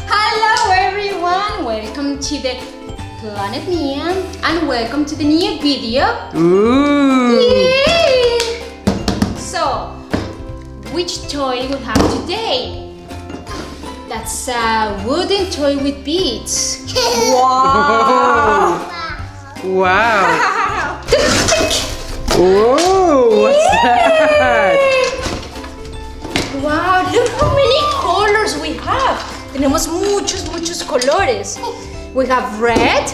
Hello everyone, welcome to the Planet Mia and welcome to the new video. Ooh! Yay! So, which toy we have today? That's a wooden toy with beads. Wow! Wow! Whoa! What's that? Wow, look how many colors we have. Tenemos muchos colores. We have red,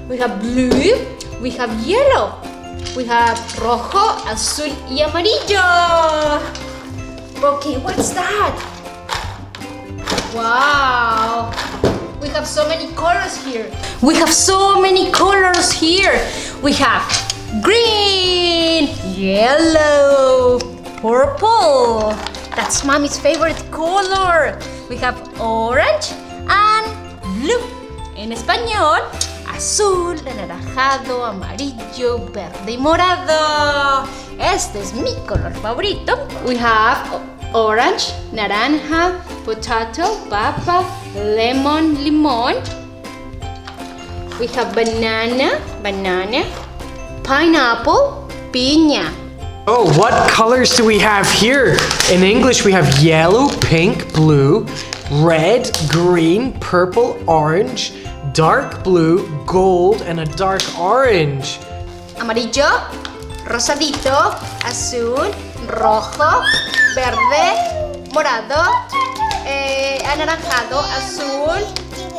we have blue, we have yellow, we have rojo, azul y amarillo. Okay, what's that? Wow, we have so many colors here. We have so many colors here. We have green, yellow, purple. That's Mommy's favorite color. We have orange and blue. En español, azul, anaranjado, amarillo, verde y morado. Este es mi color favorito. We have orange, naranja, potato, papa, lemon, limón. We have banana, pineapple, piña. Oh, what colors do we have here? In English, we have yellow, pink, blue, red, green, purple, orange, dark blue, gold, and a dark orange. Amarillo, rosadito, azul, rojo, verde, morado, anaranjado, azul.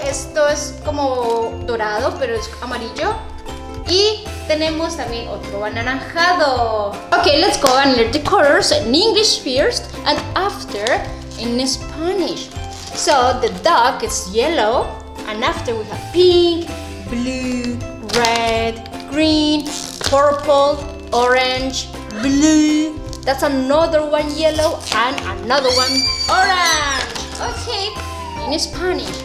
Esto es como dorado, pero es amarillo. Y tenemos también otro anaranjado. Okay, let's go and learn the colors in English first and after in Spanish. So the dog is yellow, and after we have pink, blue, red, green, purple, orange, blue. That's another one yellow and another one orange. Okay, in Spanish.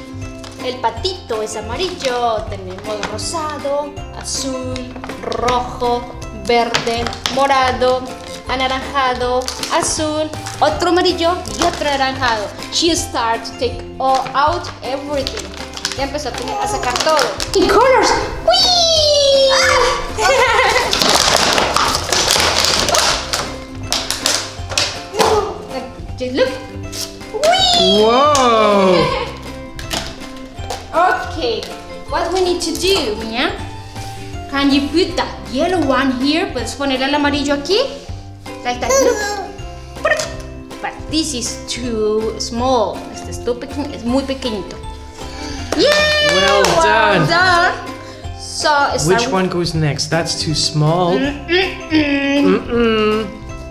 El patito es amarillo, tenemos rosado, azul, rojo, verde, morado, anaranjado, azul, otro amarillo y otro anaranjado. She started to take out everything. Ya empezó a sacar todo. In colors. Whee! Just look. Whee! Whoa! Okay, what we need to do, Mia? Can you put that yellow one here? Puedes poner el amarillo aquí. Like that, look. But this is too small. Este es muy pequeñito. Yeah! Well done. So, Which one goes next? That's too small.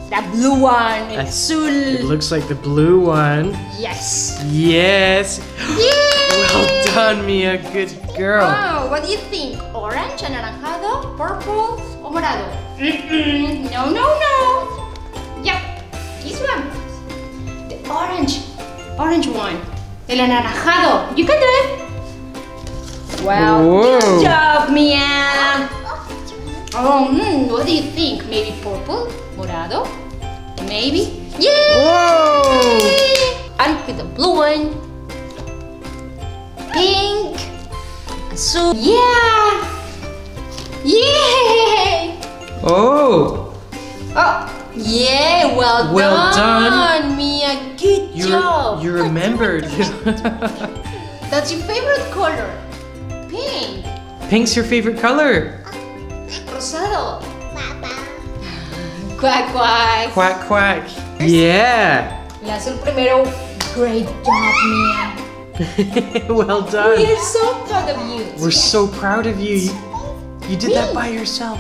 The blue one. It Azul. looks like the blue one. Yes. Yes. Yeah! Well done, Mia. Good girl. Wow, what do you think? Orange, anaranjado, purple, o morado? No. Yep, this one. The orange one. El anaranjado. You can do it. Wow, Whoa. good job, Mia. Oh, what do you think? Maybe purple, morado, maybe? Yeah. Whoa. And with the blue one. Pink, azul, yeah, yay! Oh, yeah, well done, Mia, good job. You remembered. That's your favorite color, pink. Pink's your favorite color. Rosado. Quack, quack. Quack, quack. Yeah. El azul primero, great job, Mia. Well done. We are so proud of you. We're so proud of you. You did that by yourself.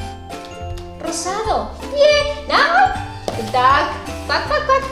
Rosado. Yeah. Now, the dog. Quack, quack, quack.